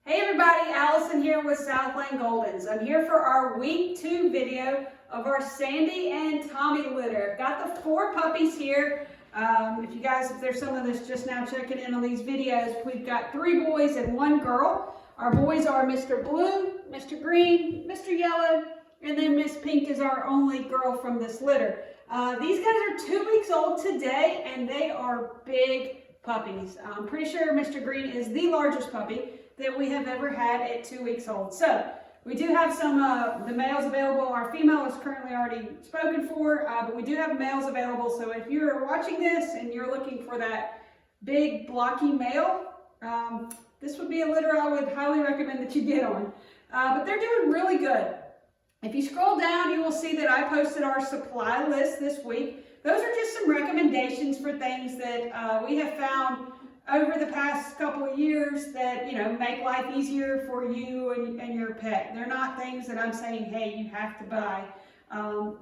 Hey everybody, Allison here with Southland Goldens. I'm here for our week 2 video of our Sandy and Tommy litter. I've got the 4 puppies here. If there's someone that's just now checking in on these videos, we've got 3 boys and 1 girl. Our boys are Mr. Blue, Mr. Green, Mr. Yellow, and then Miss Pink is our only girl from this litter. These guys are 2 weeks old today and they are big puppies. I'm pretty sure Mr. Green is the largest puppy that we have ever had at 2 weeks old. So we do have some the males available. Our female is currently already spoken for, but we do have males available. So if you're watching this and you're looking for that big blocky male, this would be a litter I would highly recommend that you get on. But they're doing really good. If you scroll down, you will see that I posted our supply list this week. Those are just some recommendations for things that we have found over the past couple of years that, make life easier for you and your pet. They're not things that I'm saying, hey, you have to buy.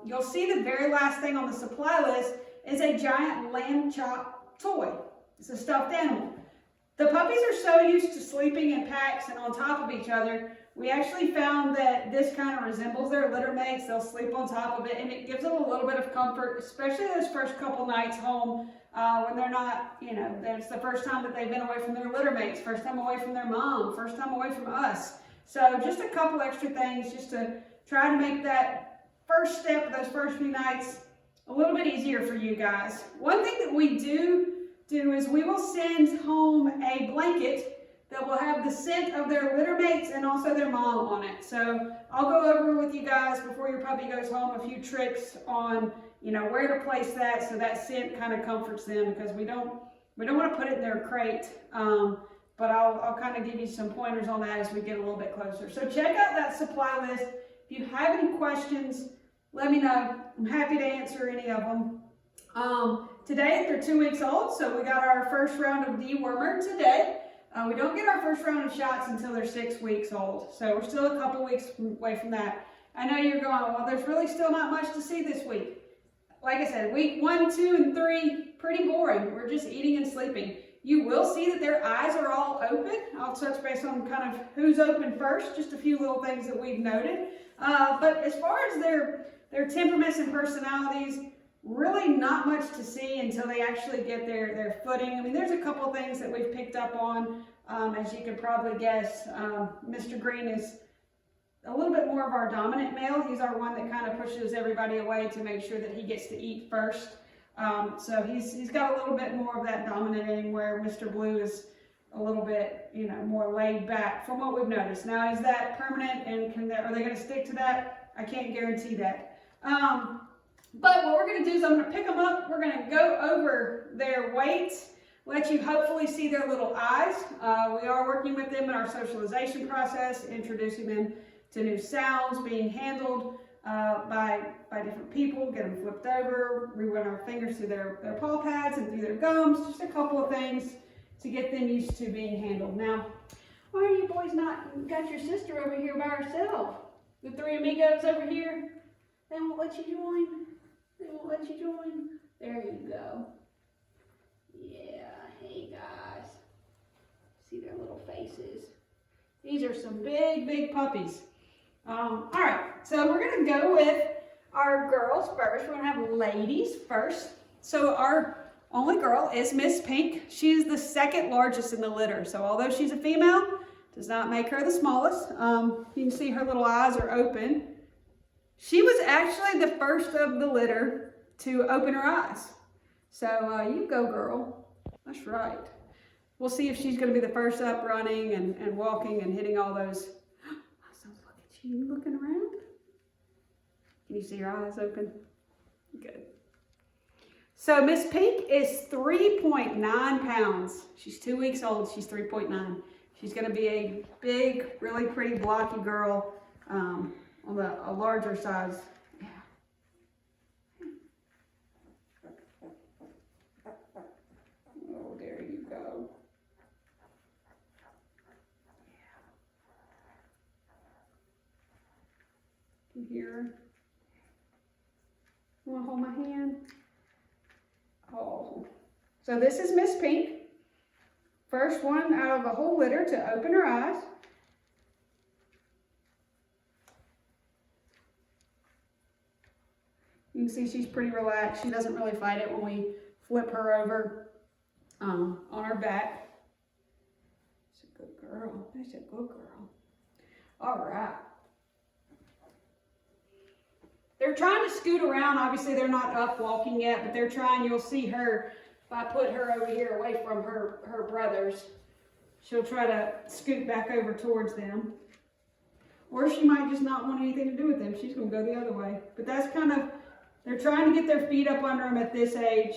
You'll see the very last thing on the supply list is a giant lamb chop toy. It's a stuffed animal. The puppies are so used to sleeping in packs and on top of each other, we actually found that this kind of resembles their litter mates. They'll sleep on top of it and it gives them a little bit of comfort, especially those first couple nights home when they're not, it's the first time that they've been away from their litter mates, first time away from their mom, first time away from us. So just a couple extra things just to try to make that first step, those first few nights, a little bit easier for you guys. One thing that we do is we will send home a blanket that will have the scent of their litter mates and also their mom on it. So I'll go over with you guys before your puppy goes home a few tricks on, where to place that so that scent kind of comforts them, because we don't want to put it in their crate. But I'll kind of give you some pointers on that as we get a little bit closer. So check out that supply list. If you have any questions, let me know. I'm happy to answer any of them. Today they're 2 weeks old, so we got our first round of dewormer today. We don't get our first round of shots until they're 6 weeks old, so we're still a couple weeks away from that. I know you're going, well, there's really still not much to see this week. Like I said, week 1, 2, and 3, pretty boring. We're just eating and sleeping. You will see that their eyes are all open. I'll touch base on kind of who's open first, just a few little things that we've noted. But as far as their temperaments and personalities, really not much to see until they actually get their footing. I mean, there's a couple things that we've picked up on. As you can probably guess, Mr. Green is a little bit more of our dominant male. He's our one that kind of pushes everybody away to make sure that he gets to eat first. So he's got a little bit more of that dominating, where Mr. Blue is a little bit, more laid back from what we've noticed. Now, is that permanent and are they going to stick to that? I can't guarantee that. But what we're going to do is I'm going to pick them up. We're going to go over their weights, let you hopefully see their little eyes. We are working with them in our socialization process, introducing them to new sounds, being handled by different people, get them flipped over, we run our fingers through their paw pads and through their gums, just a couple of things to get them used to being handled. Now, why are you boys not got your sister over here by herself? The 3 amigos over here, they won't let you join. They won't let you join. There you go. Yeah, hey guys. See their little faces. These are some big, big puppies. All right, so we're going to go with our girls first. We're going to have ladies first. So our only girl is Miss Pink. She's the 2nd largest in the litter. So although she's a female, does not make her the smallest. You can see her little eyes are open. She was actually the first of the litter to open her eyes. So you go, girl. That's right. We'll see if she's going to be the first up running and walking and hitting all those. So look at you looking around. Can you see your eyes open? Good. So Miss Pink is 3.9 pounds. She's 2 weeks old. She's 3.9. She's going to be a big, really pretty blocky girl. On a larger size. Yeah. Oh, there you go. Yeah. Can you hear her? You want to hold my hand? Oh. So this is Miss Pink. First one out of the whole litter to open her eyes. You can see she's pretty relaxed. She doesn't really fight it when we flip her over on her back. She's a good girl. She's a good girl. All right. They're trying to scoot around. Obviously, they're not up walking yet, but they're trying. You'll see her, if I put her over here away from her brothers, she'll try to scoot back over towards them. Or she might just not want anything to do with them. She's going to go the other way. But that's kind of, they're trying to get their feet up under them at this age.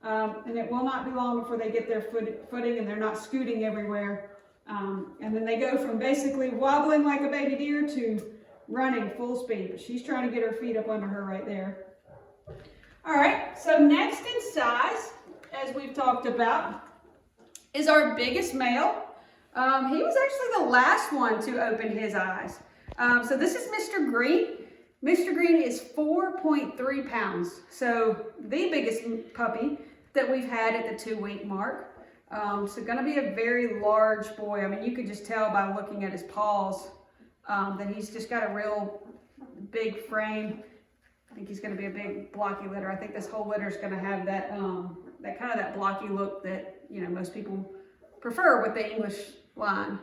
And it will not be long before they get their footing and they're not scooting everywhere. And then they go from basically wobbling like a baby deer to running full speed. But she's trying to get her feet up under her right there. All right, so next in size, as we've talked about, is our biggest male. He was actually the last one to open his eyes. So this is Mr. Green. Mr. Green is 4.3 pounds. So the biggest puppy that we've had at the 2-week mark. So gonna be a very large boy. I mean, you could just tell by looking at his paws that he's just got a real big frame. I think he's gonna be a big blocky litter. I think this whole litter is gonna have that, that kind of that blocky look that, you know, most people prefer with the English line.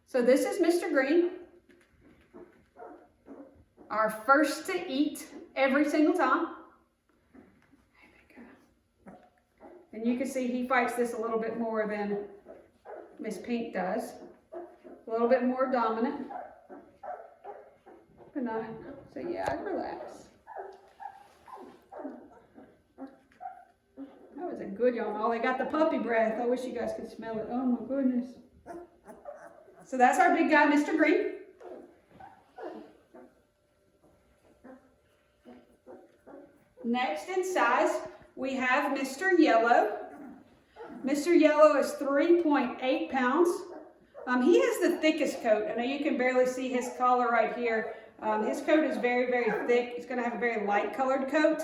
So this is Mr. Green. Our first to eat every single time. And you can see he fights this a little bit more than Miss Pink does. A little bit more dominant. But not, so yeah, relax. That was a good yawn. Oh, they got the puppy breath. I wish you guys could smell it. Oh my goodness. So that's our big guy, Mr. Green. Next in size, we have Mr. Yellow. Mr. Yellow is 3.8 pounds. He has the thickest coat. I know you can barely see his collar right here. His coat is very, very thick. He's going to have a very light colored coat.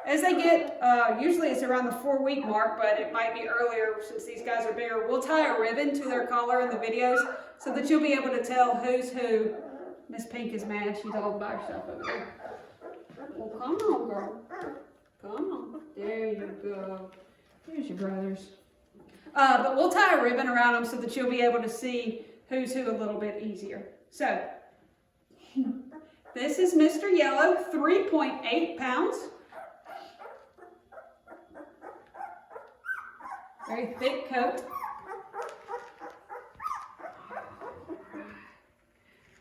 As they get, usually it's around the 4-week mark, but it might be earlier since these guys are bigger. We'll tie a ribbon to their collar in the videos so that you'll be able to tell who's who. Miss Pink is mad. She's all by herself over there. Well, come on, girl. Come on. There you go. There's your brothers. But we'll tie a ribbon around them so that you'll be able to see who's who a little bit easier. So, this is Mr. Yellow, 3.8 pounds. Very thick coat.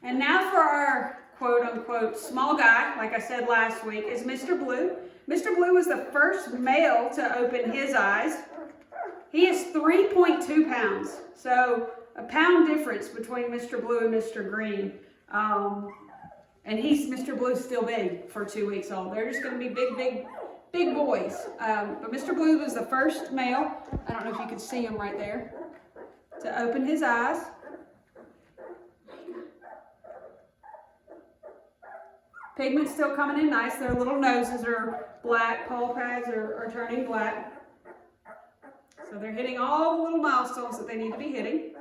And now for our quote-unquote small guy, like I said last week, is Mr. Blue. Mr. Blue was the first male to open his eyes. He is 3.2 pounds. So a pound difference between Mr. Blue and Mr. Green. And Mr. Blue's still big for 2 weeks old. They're just going to be big boys. But Mr. Blue was the first male, I don't know if you can see him right there, to open his eyes. Pigment's still coming in nice. Their little noses are black, paw pads are turning black. So they're hitting all the little milestones that they need to be hitting.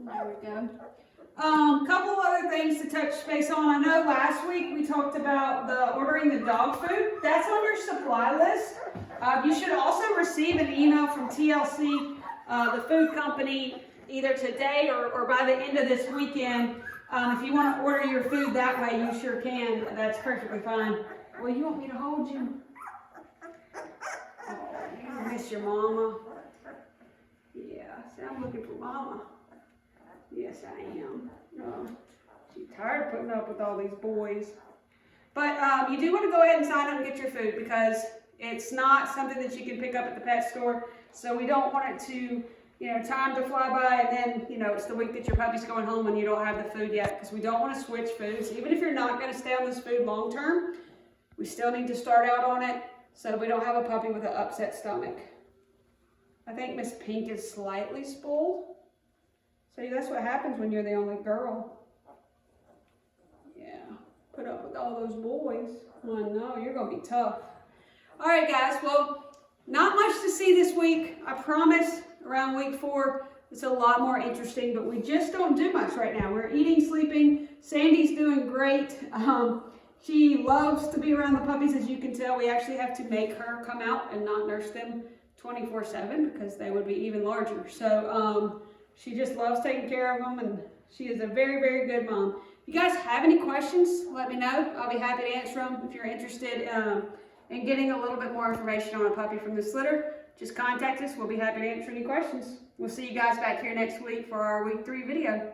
There we go. Couple other things to touch base on. I know last week we talked about ordering the dog food. That's on your supply list. You should also receive an email from TLC, the food company, either today or by the end of this weekend. If you want to order your food that way, you sure can. That's perfectly fine. Well, you want me to hold you? Oh, you miss your mama. Yeah, see, I'm looking for mama. Yes, I am. She's tired of putting up with all these boys. But you do want to go ahead and sign up and get your food because it's not something that you can pick up at the pet store. So we don't want it to, time to fly by and then, it's the week that your puppy's going home and you don't have the food yet because we don't want to switch foods. Even if you're not going to stay on this food long term, we still need to start out on it so we don't have a puppy with an upset stomach. I think Miss Pink is slightly spoiled. See, that's what happens when you're the only girl. Yeah, put up with all those boys. I know, you're going to be tough. All right, guys, well, not much to see this week. I promise around week 4, it's a lot more interesting, but we just don't do much right now. We're eating, sleeping. Sandy's doing great. She loves to be around the puppies, as you can tell. We actually have to make her come out and not nurse them 24/7 because they would be even larger. So she just loves taking care of them, and she is a very, very good mom. If you guys have any questions, let me know. I'll be happy to answer them. If you're interested in getting a little bit more information on a puppy from this litter, just contact us. We'll be happy to answer any questions. We'll see you guys back here next week for our week 3 video.